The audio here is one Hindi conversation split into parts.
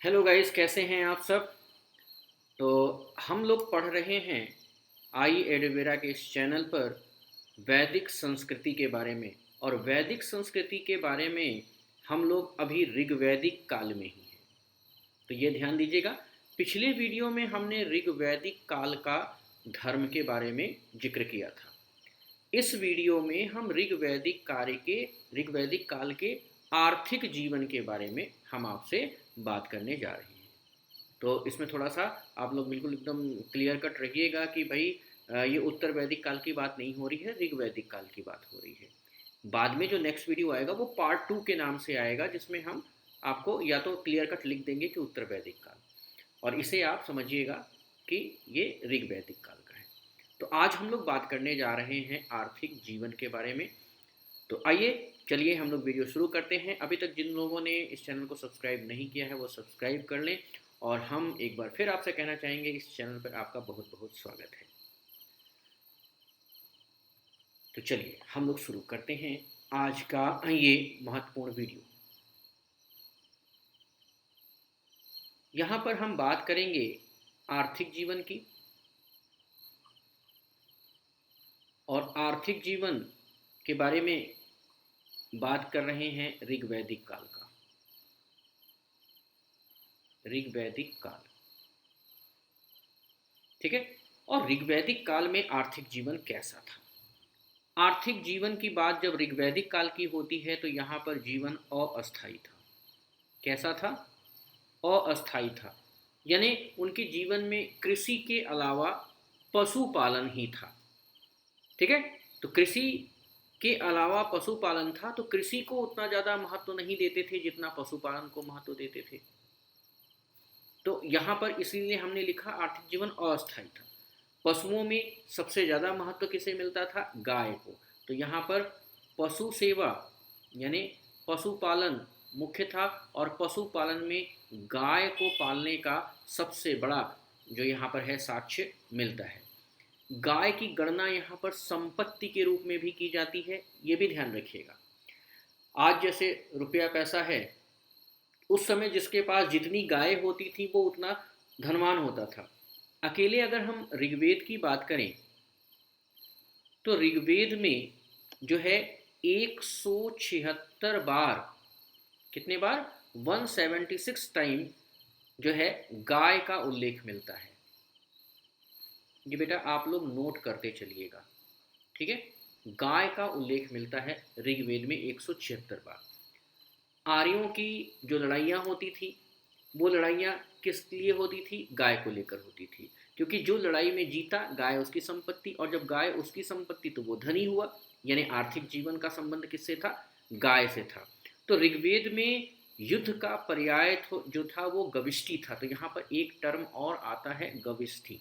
हेलो गाइस, कैसे हैं आप सब। तो हम लोग पढ़ रहे हैं आई एडोवेरा के इस चैनल पर वैदिक संस्कृति के बारे में। और वैदिक संस्कृति के बारे में हम लोग अभी ऋग्वैदिक काल में ही हैं। तो ये ध्यान दीजिएगा, पिछले वीडियो में हमने ऋग्वैदिक काल का धर्म के बारे में जिक्र किया था। इस वीडियो में हम ऋग्वैदिक काल के आर्थिक जीवन के बारे में हम आपसे बात करने जा रहे हैं। तो इसमें थोड़ा सा आप लोग बिल्कुल एकदम क्लियर कट रखिएगा कि भाई ये उत्तर वैदिक काल की बात नहीं हो रही है, ऋग्वैदिक काल की बात हो रही है। बाद में जो नेक्स्ट वीडियो आएगा वो पार्ट 2 के नाम से आएगा, जिसमें हम आपको या तो क्लियर कट लिख देंगे कि उत्तर वैदिक काल, और इसे आप समझिएगा कि ये ऋग्वैदिक काल का है। तो आज हम लोग बात करने जा रहे हैं आर्थिक जीवन के बारे में। तो आइए, चलिए हम लोग वीडियो शुरू करते हैं। अभी तक जिन लोगों ने इस चैनल को सब्सक्राइब नहीं किया है वो सब्सक्राइब कर लें। और हम एक बार फिर आपसे कहना चाहेंगे, इस चैनल पर आपका बहुत बहुत स्वागत है। तो चलिए हम लोग शुरू करते हैं आज का ये महत्वपूर्ण वीडियो। यहाँ पर हम बात करेंगे आर्थिक जीवन की। और आर्थिक जीवन के बारे में बात कर रहे हैं ऋग्वैदिक काल का। ऋग्वैदिक काल, ठीक है। और ऋग्वैदिक काल में आर्थिक जीवन कैसा था। आर्थिक जीवन की बात जब ऋग्वैदिक काल की होती है तो यहाँ पर जीवन अस्थायी था। कैसा था? अस्थायी था। यानी उनके जीवन में कृषि के अलावा पशुपालन ही था। ठीक है। तो कृषि के अलावा पशुपालन था, तो कृषि को उतना ज़्यादा महत्व नहीं देते थे जितना पशुपालन को महत्व देते थे। तो यहाँ पर इसीलिए हमने लिखा आर्थिक जीवन अस्थायी था। पशुओं में सबसे ज़्यादा महत्व किसे मिलता था? गाय को। तो यहाँ पर पशु सेवा यानी पशुपालन मुख्य था, और पशुपालन में गाय को पालने का सबसे बड़ा जो यहाँ पर है साक्ष्य मिलता है। गाय की गणना यहाँ पर संपत्ति के रूप में भी की जाती है, ये भी ध्यान रखिएगा। आज जैसे रुपया पैसा है, उस समय जिसके पास जितनी गाय होती थी वो उतना धनवान होता था। अकेले अगर हम ऋग्वेद की बात करें तो ऋग्वेद में जो है 176 बार, कितने बार? 176 टाइम जो है गाय का उल्लेख मिलता है। ये बेटा आप लोग नोट करते चलिएगा, ठीक है। गाय का उल्लेख मिलता है ऋग्वेद में 176 बार। आर्यों की जो लड़ाइयाँ होती थी वो लड़ाइयाँ किस लिए होती थी? गाय को लेकर होती थी, क्योंकि जो लड़ाई में जीता गाय उसकी संपत्ति, और जब गाय उसकी संपत्ति तो वो धनी हुआ। यानी आर्थिक जीवन का संबंध किससे था? गाय से था। तो ऋग्वेद में युद्ध का पर्याय जो था वो गविष्टि था। तो यहाँ पर एक टर्म और आता है गविष्टि।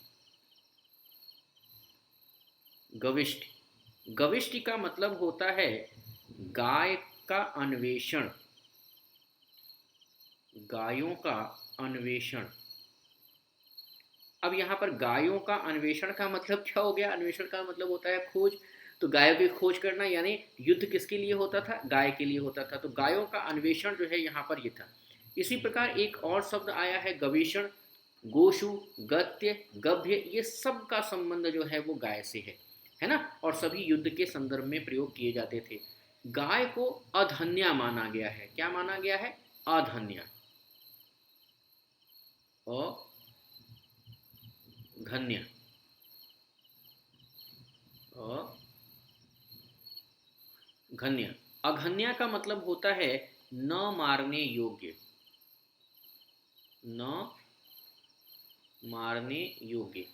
गविष्टि, गविष्टि का मतलब होता है गाय का अन्वेषण, गायों का अन्वेषण। अब यहाँ पर गायों का अन्वेषण का मतलब क्या हो गया? अन्वेषण का मतलब होता है खोज। तो गायों की खोज करना, यानी युद्ध किसके लिए होता था? गाय के लिए होता था। तो गायों का अन्वेषण जो है यहाँ पर ये था। इसी प्रकार एक और शब्द आया है गवेषण। गोशु, गत्य, गभ्य, ये सब का संबंध जो है वो गाय से है ना। और सभी युद्ध के संदर्भ में प्रयोग किए जाते थे। गाय को अधन्या माना गया है। क्या माना गया है? अधन्या, अघन्या, अघन्या। अघन्या का मतलब होता है न मारने योग्य, न मारने योग्य।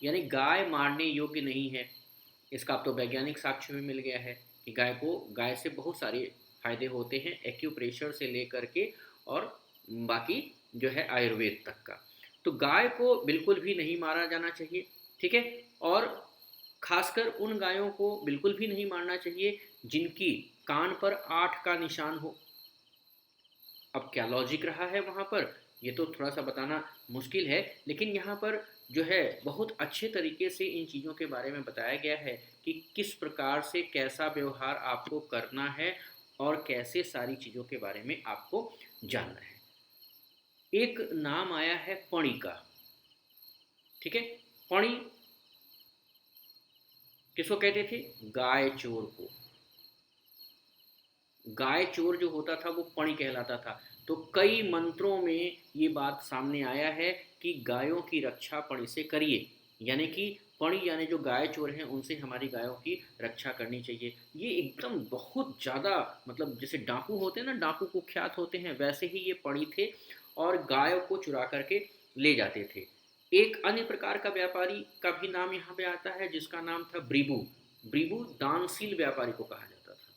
यानी गाय मारने योग्य नहीं है। इसका अब तो वैज्ञानिक साक्ष्य भी मिल गया है कि गाय से बहुत सारे फायदे होते हैं, एक्यूप्रेशर से लेकर के और बाकी जो है आयुर्वेद तक का। तो गाय को बिल्कुल भी नहीं मारा जाना चाहिए, ठीक है। और खासकर उन गायों को बिल्कुल भी नहीं मारना चाहिए जिनकी कान पर 8 का निशान हो। अब क्या लॉजिक रहा है वहाँ पर, ये तो थोड़ा सा बताना मुश्किल है, लेकिन यहाँ पर जो है बहुत अच्छे तरीके से इन चीज़ों के बारे में बताया गया है कि किस प्रकार से कैसा व्यवहार आपको करना है और कैसे सारी चीज़ों के बारे में आपको जानना है। एक नाम आया है पणी का। ठीक है, पणी किसको कहते थे? गाय चोर को। गाय चोर जो होता था वो पणी कहलाता था। तो कई मंत्रों में ये बात सामने आया है कि गायों की रक्षा पणी से करिए, यानी कि पणी यानी जो गाय चोर हैं उनसे हमारी गायों की रक्षा करनी चाहिए। ये एकदम बहुत ज़्यादा, मतलब जैसे डाकू होते हैं ना, डाकू कुख्यात होते हैं, वैसे ही ये पणी थे और गायों को चुरा करके ले जाते थे। एक अन्य प्रकार का व्यापारी का भी नाम यहाँ पे आता है जिसका नाम था ब्रिबू। ब्रिबू दानशील व्यापारी को कहा जाता था।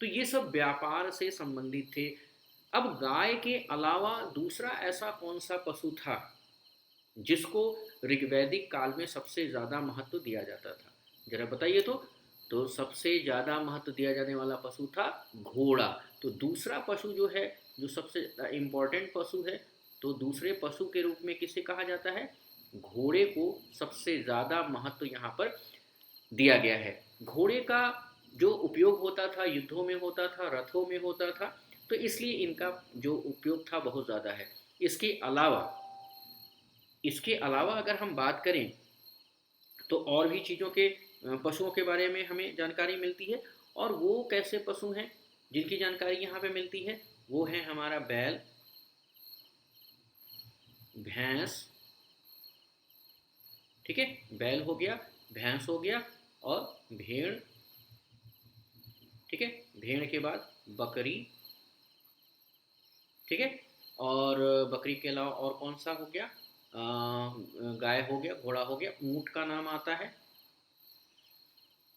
तो ये सब व्यापार से संबंधित थे। अब गाय के अलावा दूसरा ऐसा कौन सा पशु था जिसको ऋग्वैदिक काल में सबसे ज़्यादा महत्व दिया जाता था? जरा बताइए तो सबसे ज़्यादा महत्व दिया जाने वाला पशु था घोड़ा। तो दूसरा पशु जो है, जो सबसे इम्पोर्टेंट पशु है, तो दूसरे पशु के रूप में किसे कहा जाता है? घोड़े को सबसे ज़्यादा महत्व यहाँ पर दिया गया है। घोड़े का जो उपयोग होता था युद्धों में होता था, रथों में होता था, तो इसलिए इनका जो उपयोग था बहुत ज़्यादा है। इसके अलावा इसके अलावा अगर हम बात करें तो और भी चीज़ों के पशुओं के बारे में हमें जानकारी मिलती है। और वो कैसे पशु हैं जिनकी जानकारी यहाँ पे मिलती है? वो है हमारा बैल, भैंस। ठीक है, बैल हो गया, भैंस हो गया और भेड़। ठीक है, भेड़ के बाद बकरी। ठीक है, और बकरी के अलावा और कौन सा हो गया? गाय हो गया, घोड़ा हो गया, ऊंट का नाम आता है।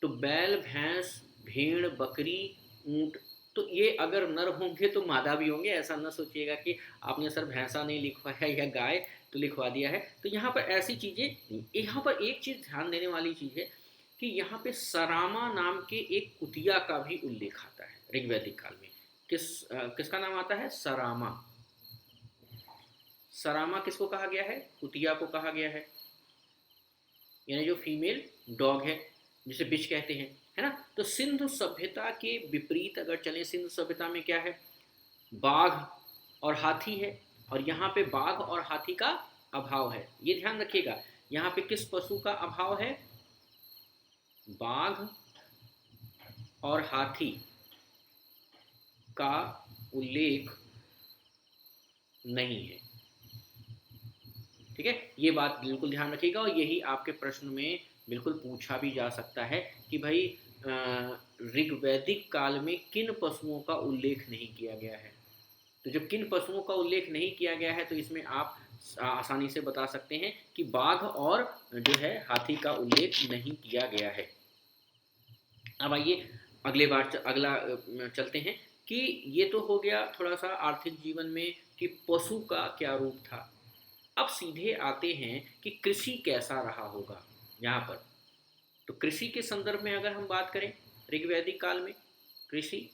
तो बैल, भैंस, भेड़, बकरी, ऊंट। तो ये अगर नर होंगे तो मादा भी होंगे, ऐसा न सोचिएगा कि आपने सर भैंसा नहीं लिखवाया या गाय तो लिखवा दिया है। तो यहाँ पर ऐसी चीज़ें, यहाँ पर एक चीज़ ध्यान देने वाली चीज़ है कि यहाँ पे सरामा नाम के एक कुतिया का भी उल्लेख आता है ऋग्वैदिक काल में। किसका नाम आता है? सरामा। सरामा किसको कहा गया है? कुतिया को कहा गया है, यानी जो फीमेल डॉग है, जिसे बिच कहते हैं, है ना। तो सिंधु सभ्यता के विपरीत अगर चलें, सिंधु सभ्यता में क्या है? बाघ और हाथी है, और यहाँ पे बाघ और हाथी का अभाव है। ये ध्यान रखिएगा, यहाँ पे किस पशु का अभाव है? बाघ और हाथी का उल्लेख नहीं है। ठीक है, ये बात बिल्कुल ध्यान रखिएगा, और यही आपके प्रश्न में बिल्कुल पूछा भी जा सकता है कि भाई ऋग्वैदिक काल में किन पशुओं का उल्लेख नहीं किया गया है। तो जब किन पशुओं का उल्लेख नहीं किया गया है तो इसमें आप आसानी से बता सकते हैं कि बाघ और जो है हाथी का उल्लेख नहीं किया गया है। अब आइए अगला चलते हैं कि ये तो हो गया थोड़ा सा आर्थिक जीवन में कि पशु का क्या रूप था। अब सीधे आते हैं कि कृषि कैसा रहा होगा यहाँ पर। तो कृषि के संदर्भ में अगर हम बात करें ऋग्वैदिक काल में, कृषि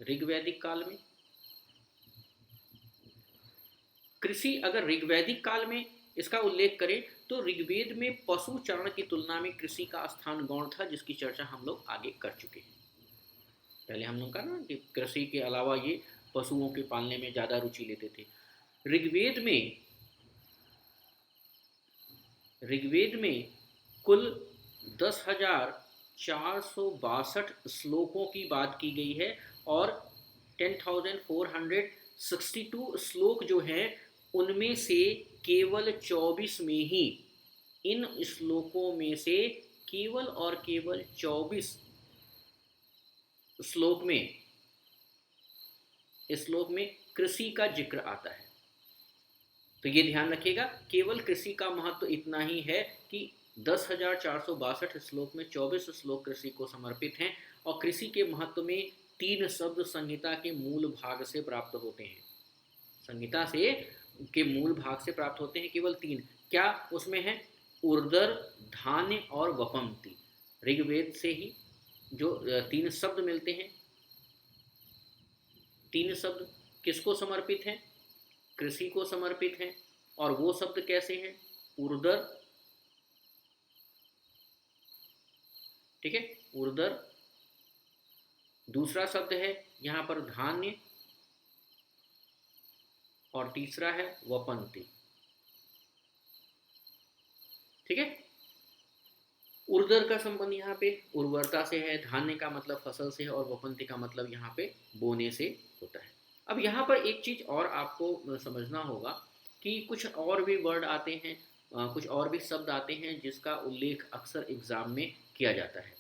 ऋग्वैदिक काल में, कृषि अगर ऋग्वैदिक काल में इसका उल्लेख करें तो ऋग्वेद में पशु चरण की तुलना में कृषि का स्थान गौण था, जिसकी चर्चा हम लोग आगे कर चुके हैं। पहले हम लोग कहा ना कि कृषि के अलावा ये पशुओं के पालने में ज़्यादा रुचि लेते थे। ऋग्वेद में ऋग्वेद में कुल 10,462 श्लोकों की बात की गई है, और 10,462 श्लोक जो हैं उनमें से केवल 24 में ही, इन श्लोकों में से केवल और केवल 24 श्लोक में कृषि का जिक्र आता है। तो ये ध्यान रखिएगा, केवल कृषि का महत्व इतना ही है कि 10,462 श्लोक में 24 श्लोक कृषि को समर्पित हैं, और कृषि के महत्व में 3 शब्द संहिता के मूल भाग से प्राप्त होते हैं। संहिता से के मूल भाग से प्राप्त होते हैं केवल 3। क्या उसमें है? उर्दर, धान्य और वपंती। ऋग्वेद से ही जो 3 शब्द मिलते हैं, 3 शब्द किसको समर्पित हैं? कृषि को समर्पित हैं। और वो शब्द कैसे हैं? उर्दर, ठीक है, उर्दर। दूसरा शब्द है यहाँ पर धान्य, और तीसरा है वपंती। ठीक है। उर्दर का संबंध यहाँ पे उर्वरता से है, धान्य का मतलब फसल से है, और वपंती का मतलब यहाँ पे बोने से होता है। अब यहाँ पर एक चीज और आपको समझना होगा कि कुछ और भी वर्ड आते हैं, कुछ और भी शब्द आते हैं जिसका उल्लेख अक्सर एग्जाम में किया जाता है।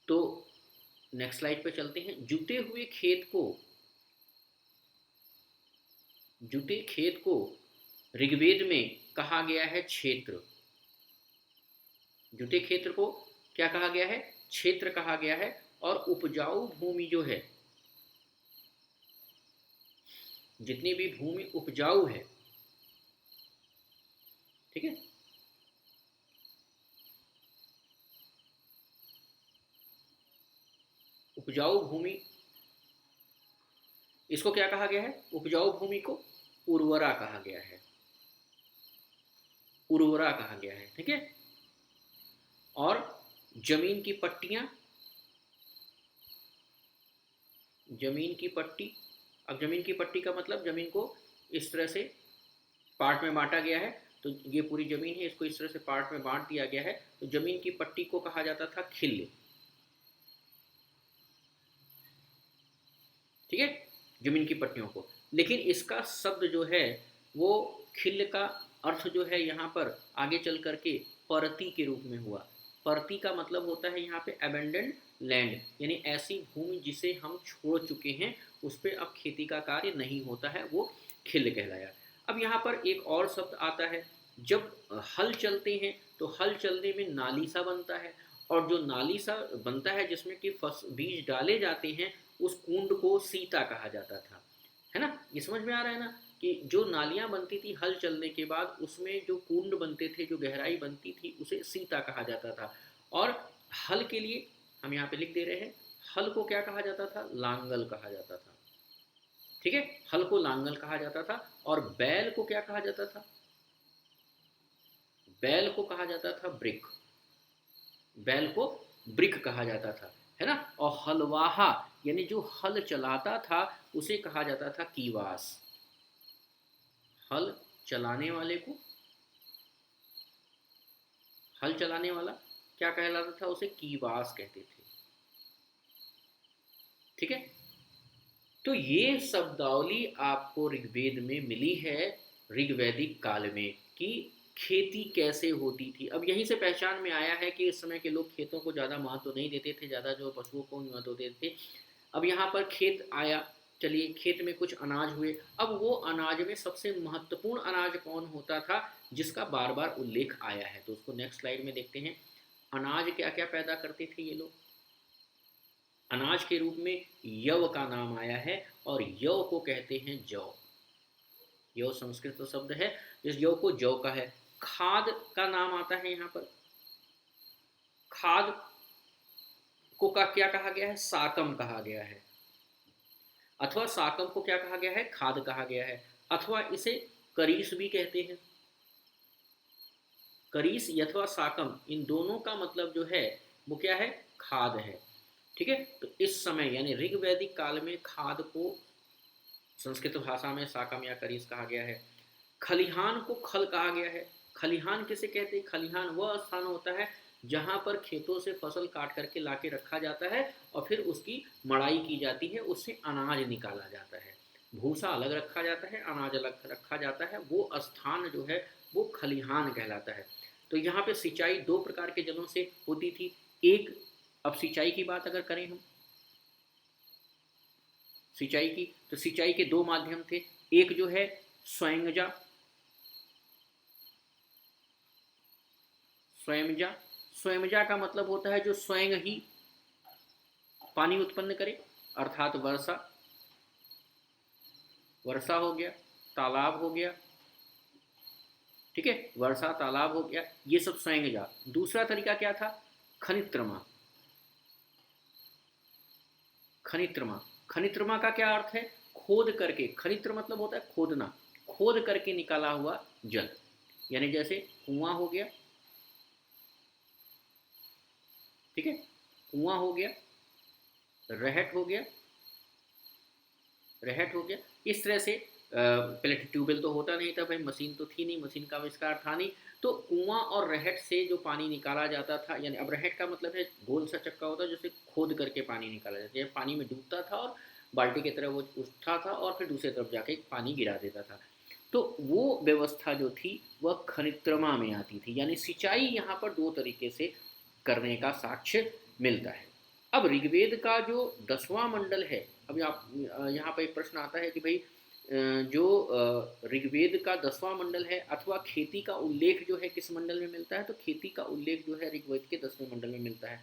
तो नेक्स्ट स्लाइड पे चलते हैं। जुते खेत को ऋग्वेद में कहा गया है क्षेत्र। जुते क्षेत्र को क्या कहा गया है? क्षेत्र कहा गया है। और उपजाऊ भूमि जो है, जितनी भी भूमि उपजाऊ है, ठीक है, उपजाऊ भूमि, इसको क्या कहा गया है? उपजाऊ भूमि को उर्वरा कहा गया है, उर्वरा कहा गया है। ठीक है। और जमीन की पट्टियां, जमीन की पट्टी, अब जमीन की पट्टी का मतलब जमीन को इस तरह से पार्ट में बांटा गया है। तो ये पूरी जमीन है, इसको इस तरह से पार्ट में बांट दिया गया है। तो जमीन की पट्टी को कहा जाता था खिल्ली। ठीक है, जमीन की पट्टियों को। लेकिन इसका शब्द जो है वो खिल्ल का अर्थ जो है यहाँ पर आगे चल करके परती के रूप में हुआ। परती का मतलब होता है यहाँ पे अबेंडेंड लैंड, यानी ऐसी भूमि जिसे हम छोड़ चुके हैं, उस पर अब खेती का कार्य नहीं होता है, वो खिल्ल कहलाया। अब यहाँ पर एक और शब्द आता है। जब हल चलते हैं तो हल चलने में नालीसा बनता है, और जो नालीसा बनता है जिसमें कि बीज डाले जाते हैं, उस कुंड को सीता कहा जाता था। है ना? ये समझ में आ रहा है ना कि जो नालियां बनती थी हल चलने के बाद, उसमें जो कुंड बनते थे, जो गहराई बनती थी, उसे सीता कहा जाता था। और हल के लिए हम यहाँ पे लिख दे रहे हैं, हल को क्या कहा जाता था? लांगल कहा जाता था। ठीक है, हल को लांगल कहा जाता था। और बैल को क्या कहा जाता था? बैल को कहा जाता था ब्रिक। बैल को ब्रिक कहा जाता था, है ना? और हलवाहा यानी जो हल चलाता था उसे कहा जाता था कीवास। हल चलाने वाले को, हल चलाने वाला क्या कहलाता था? उसे कीवास कहते थे। ठीक है। तो ये शब्दावली आपको ऋग्वेद में मिली है, ऋग्वैदिक काल में, कि खेती कैसे होती थी। अब यहीं से पहचान में आया है कि इस समय के लोग खेतों को ज़्यादा महत्व नहीं देते थे, ज़्यादा जो पशुओं को महत्व देते थे। अब यहाँ पर खेत आया, चलिए खेत में कुछ अनाज हुए। अब वो अनाज में सबसे महत्वपूर्ण अनाज कौन होता था जिसका बार बार उल्लेख आया है? तो उसको नेक्स्ट स्लाइड में देखते हैं। अनाज क्या क्या पैदा करते थे ये लोग? अनाज के रूप में यव का नाम आया है, और यव को कहते हैं जौ। यव संस्कृत शब्द है, इस यव को जौ का है। खाद का नाम आता है यहाँ पर। खाद को का क्या कहा गया है? साकम कहा गया है। अथवा साकम को क्या कहा गया है? खाद कहा गया है। अथवा इसे करीस भी कहते हैं। करीस अथवा साकम, इन दोनों का मतलब जो है वो क्या है? खाद है। ठीक है। तो इस समय यानी ऋग्वैदिक काल में खाद को संस्कृत भाषा में साकम या करीस कहा गया है। खलिहान को खल कहा गया है। खलिहान किसे कहते हैं? खलिहान वह स्थान होता है जहां पर खेतों से फसल काट करके लाके रखा जाता है और फिर उसकी मड़ाई की जाती है, उससे अनाज निकाला जाता है। भूसा अलग रखा जाता है, अनाज अलग रखा जाता है, वो स्थान जो है वो खलिहान कहलाता है। तो यहाँ पे सिंचाई दो प्रकार के जलों से होती थी। एक, अब सिंचाई की बात अगर करें हम, सिंचाई की, तो सिंचाई के दो माध्यम थे। एक जो है स्वयंजा, स्वयंजा, स्वयंजा का मतलब होता है जो स्वयं ही पानी उत्पन्न करे, अर्थात वर्षा, वर्षा हो गया, तालाब हो गया। ठीक है, वर्षा तालाब हो गया, ये सब स्वयंजा। दूसरा तरीका क्या था? खनित्रमा। खनित्रमा, खनित्रमा का क्या अर्थ है? खोद करके, खनित्र मतलब होता है खोदना, खोद करके निकाला हुआ जल। यानी जैसे कुआं हो गया, ठीक है, कुआं हो गया, रहट हो गया, रहट हो गया, इस तरह से पहले ट्यूबवेल तो होता नहीं था भाई, मशीन तो थी नहीं, मशीन का आविष्कार था नहीं, तो कुआं और रहट से जो पानी निकाला जाता था, यानी अब रहट का मतलब है गोल सा चक्का होता है जिससे खोद करके पानी निकाला जाता है, पानी में डूबता था और बाल्टी की तरह वो उठता था और फिर दूसरी तरफ जाके पानी गिरा देता था। तो वो व्यवस्था जो थी वह खनित्रमा में आती थी, यानी सिंचाई यहाँ पर दो तरीके से करने का साक्ष्य मिलता है। अब ऋग्वेद का जो 10वां मंडल है, अभी आप यहाँ पर एक प्रश्न आता है कि भाई जो ऋग्वेद का 10वां मंडल है अथवा खेती का उल्लेख जो है किस मंडल में मिलता है, तो खेती का उल्लेख जो है ऋग्वेद के 10वें मंडल में मिलता है।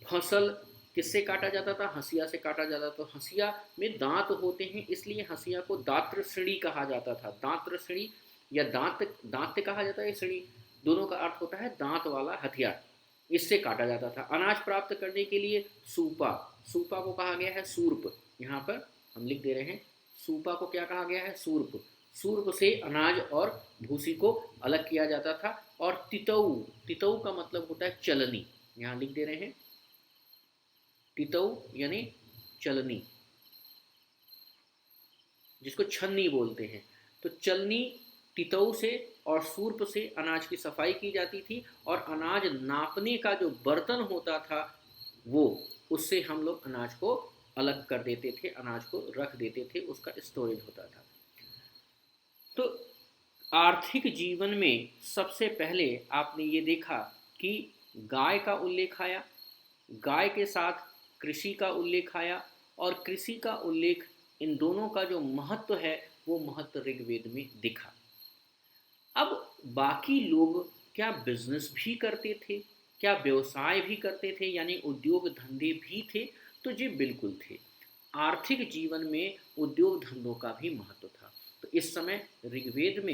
फसल किससे काटा जाता था, हंसिया से काटा जाता था, तो हंसिया में दांत होते हैं इसलिए हंसिया को दात्र श्रेणी कहा जाता था। दात्र श्रेणी या दांत दांत कहा जाता है, श्रेणी दोनों का अर्थ होता है दांत वाला हथियार, इससे काटा जाता था। अनाज प्राप्त करने के लिए सूपा, सूपा को कहा गया है सूर्प, यहाँ पर हम लिख दे रहे हैं, सूपा को क्या कहा गया है, सूर्प। सूर्प से अनाज और भूसी को अलग किया जाता था। और तितऊ, तितऊ का मतलब होता है चलनी, यहाँ लिख दे रहे हैं तितऊ यानी चलनी, जिसको छन्नी बोलते हैं। तो चलनी, तितऊ से और सूर्प से अनाज की सफाई की जाती थी, और अनाज नापने का जो बर्तन होता था वो, उससे हम लोग अनाज को अलग कर देते थे, अनाज को रख देते थे, उसका स्टोरेज होता था। तो आर्थिक जीवन में सबसे पहले आपने ये देखा कि गाय का उल्लेख आया, गाय के साथ कृषि का उल्लेख आया, और कृषि का उल्लेख, इन दोनों का जो महत्व है वो महत्व ऋग्वेद में दिखा। अब बाकी लोग क्या बिजनेस भी करते थे, क्या व्यवसाय भी करते थे, यानी उद्योग धंधे भी थे, तो जी बिल्कुल थे। आर्थिक जीवन में उद्योग धंधों का भी महत्व था। तो इस समय ऋग्वेद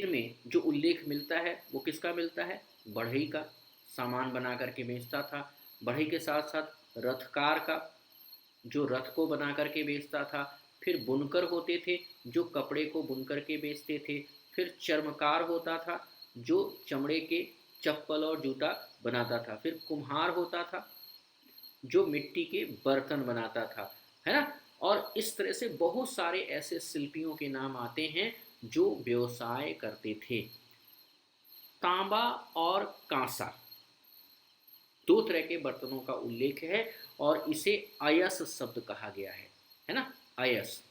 में जो उल्लेख मिलता है वो किसका मिलता है, बढ़ई का, सामान बना करके बेचता था। बढ़ई के साथ साथ रथकार का, जो रथ को बना करके बेचता था। फिर बुनकर होते थे जो कपड़े को बुन करके बेचते थे। फिर चर्मकार होता था जो चमड़े के चप्पल और जूता बनाता था। फिर कुम्हार होता था जो मिट्टी के बर्तन बनाता था, है ना। और इस तरह से बहुत सारे ऐसे शिल्पियों के नाम आते हैं जो व्यवसाय करते थे। तांबा और कांसा दो तरह के बर्तनों का उल्लेख है, और इसे अयस शब्द कहा गया है ना। अयस,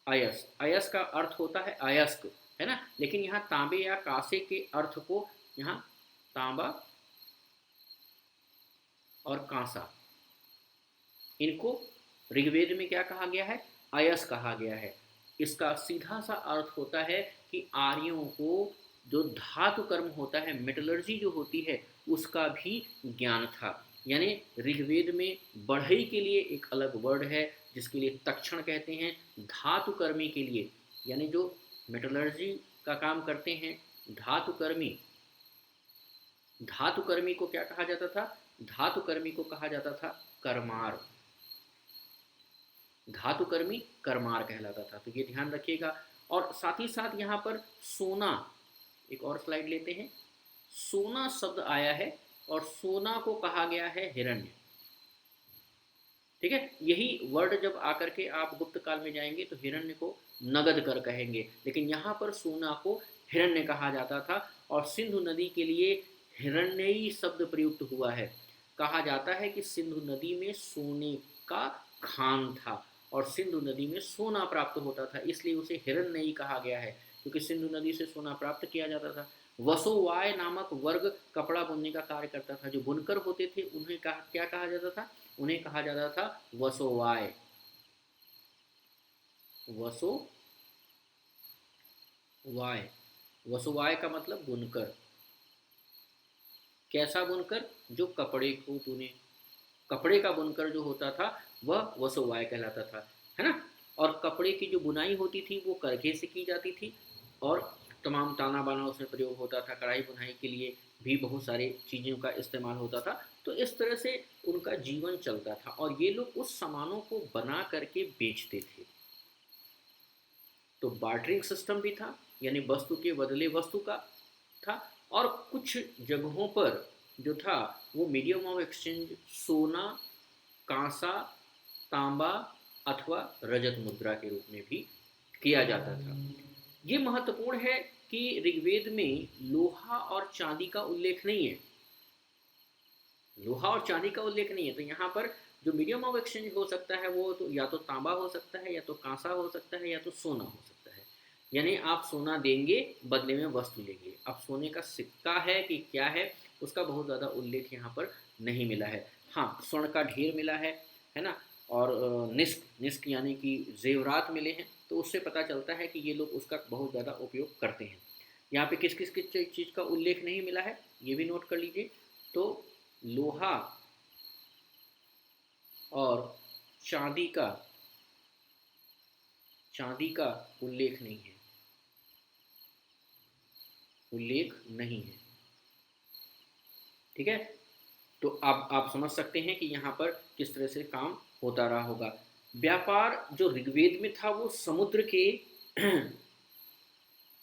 अयस, अयस का अर्थ होता है अयस्क, है ना। लेकिन यहाँ तांबे या कांसे के अर्थ को, यहाँ तांबा और कांसा, इनको ऋग्वेद में क्या कहा गया है, अयस कहा गया है। इसका सीधा सा अर्थ होता है कि आर्यों को जो धातु कर्म होता है, मेटलर्जी जो होती है, उसका भी ज्ञान था। यानी ऋग्वेद में बढ़ई के लिए एक अलग वर्ड है जिसके लिए तक्षण कहते हैं। धातु कर्मी के लिए, यानी जो मेटलर्जी का काम करते हैं, धातुकर्मी, धातुकर्मी को क्या कहा जाता था, धातुकर्मी को कहा जाता था कर्मार। धातुकर्मी कर्मार कहलाता था, तो ये ध्यान रखिएगा। और साथ ही साथ यहाँ पर सोना, एक और स्लाइड लेते हैं। सोना शब्द आया है और सोना को कहा गया है हिरण्य, ठीक है। यही वर्ड जब आकर के आप गुप्त काल में जाएंगे तो हिरण्य को नगद कर कहेंगे, लेकिन यहाँ पर सोना को हिरण्य कहा जाता था। और सिंधु नदी के लिए हिरण्ययी शब्द प्रयुक्त हुआ है। कहा जाता है कि सिंधु नदी में सोने का खान था और सिंधु नदी में सोना प्राप्त होता था, इसलिए उसे हिरण्ययी कहा गया है, क्योंकि सिंधु नदी से सोना प्राप्त किया जाता था। वसोवाय नामक वर्ग कपड़ा बुनने का कार्य करता था। जो बुनकर होते थे उन्हें क्या कहा जाता था, उन्हें कहा जाता था वसोवाय। वसोवाय, वसोवाय का मतलब बुनकर। कैसा बुनकर, जो कपड़े को बुने, कपड़े का बुनकर जो होता था वह वसोवाय कहलाता था, है ना। और कपड़े की जो बुनाई होती थी वो करघे से की जाती थी, और तमाम ताना बाना उसमें प्रयोग होता था। कढ़ाई बुनाई के लिए भी बहुत सारी चीज़ों का इस्तेमाल होता था। तो इस तरह से उनका जीवन चलता था, और ये लोग उस सामानों को बना करके बेचते थे। तो बार्टरिंग सिस्टम भी था, यानी वस्तु के बदले वस्तु का था। और कुछ जगहों पर जो था वो मीडियम ऑफ एक्सचेंज सोना, कांसा तांबा अथवा रजत मुद्रा के रूप में भी किया जाता था। ये महत्वपूर्ण है कि ऋग्वेद में लोहा और चांदी का उल्लेख नहीं है। लोहा और चांदी का उल्लेख नहीं है, तो यहाँ पर जो मीडियम ऑफ एक्सचेंज हो सकता है वो तो या तो तांबा हो सकता है, या तो कांसा हो सकता है, या तो सोना हो सकता है। यानी आप सोना देंगे, बदले में वस्तु लेंगे। अब सोने का सिक्का है कि क्या है, उसका बहुत ज़्यादा उल्लेख यहाँ पर नहीं मिला है। हाँ, स्वर्ण का ढेर मिला है ना, और निष्क निष्क यानी कि जेवरात मिले हैं, तो उससे पता चलता है कि ये लोग उसका बहुत ज़्यादा उपयोग करते हैं। यहाँ पे किस किस किस चीज़ का उल्लेख नहीं मिला है, ये भी नोट कर लीजिए। तो लोहा और चांदी का चांदी का उल्लेख नहीं है, उल्लेख नहीं है। ठीक है, तो अब आप समझ सकते हैं कि यहाँ पर किस तरह से काम होता रहा होगा। व्यापार जो ऋग्वेद में था वो समुद्र के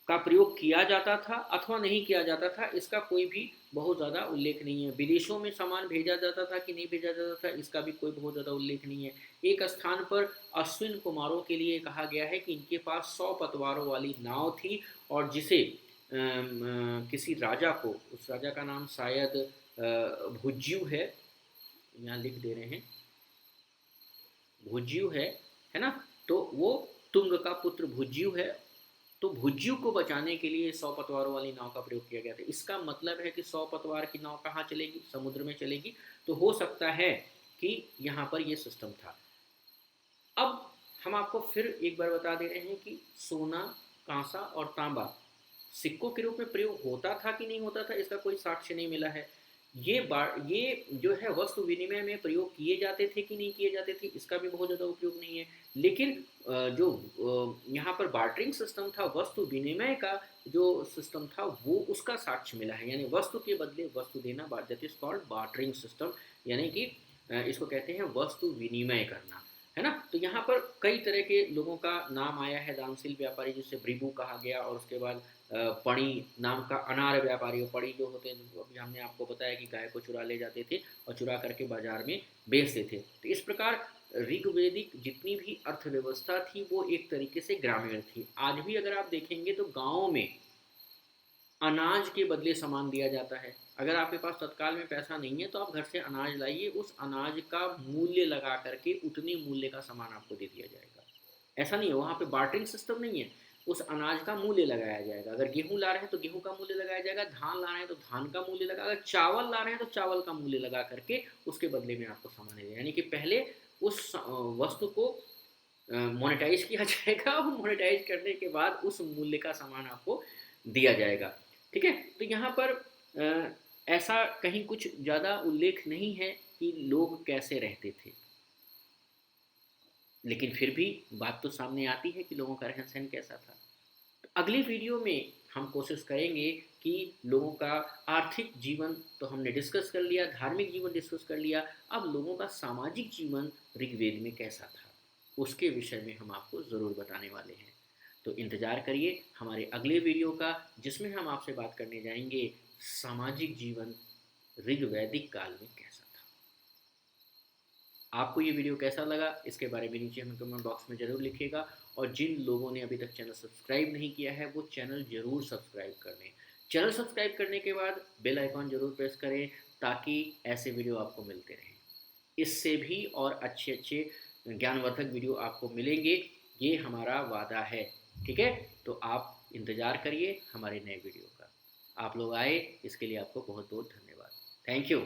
का प्रयोग किया जाता था अथवा नहीं किया जाता था, इसका कोई भी बहुत ज़्यादा उल्लेख नहीं है। विदेशों में सामान भेजा जाता था कि नहीं भेजा जाता था, इसका भी कोई बहुत ज़्यादा उल्लेख नहीं है। एक स्थान पर अश्विन कुमारों के लिए कहा गया है कि इनके पास 100 पतवारों वाली नाव थी, और जिसे किसी राजा को, उस राजा का नाम शायद भुज्यू है, यहाँ लिख दे रहे हैं, भुज्यू है ना, तो वो तुंग का पुत्र भुज्यू है। तो भुज्यू को बचाने के लिए 100 पतवारों वाली नाव का प्रयोग किया गया था। इसका मतलब है कि 100 पतवार की नाव कहाँ चलेगी, समुद्र में चलेगी। तो हो सकता है कि यहाँ पर ये सिस्टम था। अब हम आपको फिर एक बार बता दे रहे हैं कि सोना, कांसा और तांबा सिक्कों के रूप में प्रयोग होता था कि नहीं होता था, इसका कोई साक्ष्य नहीं मिला है। ये जो है वस्तु विनिमय में प्रयोग किए जाते थे कि नहीं किए जाते थे, इसका भी बहुत ज़्यादा उपयोग नहीं है। लेकिन जो यहाँ पर बार्टरिंग सिस्टम था, वस्तु विनिमय का जो सिस्टम था, वो उसका साक्ष्य मिला है। यानी वस्तु के बदले वस्तु देना, that is called bartering system. यानी कि इसको कहते हैं वस्तु विनिमय करना, है ना। तो यहाँ पर कई तरह के लोगों का नाम आया है। दानशील व्यापारी जिसे ब्रिबू कहा गया, और उसके बाद पणी नाम का अनार व्यापारी। पणी जो होते हैं, अभी हमने आपको बताया कि गाय को चुरा ले जाते थे और चुरा करके बाजार में बेचते थे। तो इस प्रकार ऋग्वेदिक जितनी भी अर्थव्यवस्था थी वो एक तरीके से ग्रामीण थी। आज भी अगर आप देखेंगे तो गाँव में अनाज के बदले सामान दिया जाता है। अगर आपके पास तत्काल में पैसा नहीं है तो आप घर से अनाज लाइए, उस अनाज का मूल्य लगा करके उतने मूल्य का सामान आपको दे दिया जाएगा। ऐसा नहीं है, वहाँ पे बार्टरिंग सिस्टम नहीं है, उस अनाज का मूल्य लगाया जाएगा। अगर गेहूं ला रहे हैं तो गेहूं का मूल्य लगाया जाएगा, धान ला रहे हैं तो धान का मूल्य लगा, अगर चावल ला रहे हैं तो चावल का मूल्य लगा करके उसके बदले में आपको सामान देगा। यानी कि पहले उस वस्तु को मोनेटाइज किया जाएगा, और मोनेटाइज करने के बाद उस मूल्य का सामान आपको दिया जाएगा। ठीक है, तो यहाँ पर ऐसा कहीं कुछ ज़्यादा उल्लेख नहीं है कि लोग कैसे रहते थे, लेकिन फिर भी बात तो सामने आती है कि लोगों का रहन सहन कैसा था। तो अगली वीडियो में हम कोशिश करेंगे कि लोगों का आर्थिक जीवन तो हमने डिस्कस कर लिया, धार्मिक जीवन डिस्कस कर लिया, अब लोगों का सामाजिक जीवन ऋग्वेद में कैसा था उसके विषय में हम आपको ज़रूर बताने वाले हैं। तो इंतज़ार करिए हमारे अगले वीडियो का, जिसमें हम आपसे बात करने जाएंगे सामाजिक जीवन ऋग्वैदिक काल में कैसा था। आपको ये वीडियो कैसा लगा इसके बारे में नीचे हमें कमेंट बॉक्स में ज़रूर लिखिएगा, और जिन लोगों ने अभी तक चैनल सब्सक्राइब नहीं किया है वो चैनल ज़रूर सब्सक्राइब कर लें। चैनल सब्सक्राइब करने के बाद बेल आइकॉन ज़रूर प्रेस करें ताकि ऐसे वीडियो आपको मिलते रहें। इससे भी और अच्छे अच्छे ज्ञानवर्धक वीडियो आपको मिलेंगे, ये हमारा वादा है। ठीक है, तो आप इंतज़ार करिए हमारे नए वीडियो का। आप लोग आए इसके लिए आपको बहुत बहुत धन्यवाद। Thank you.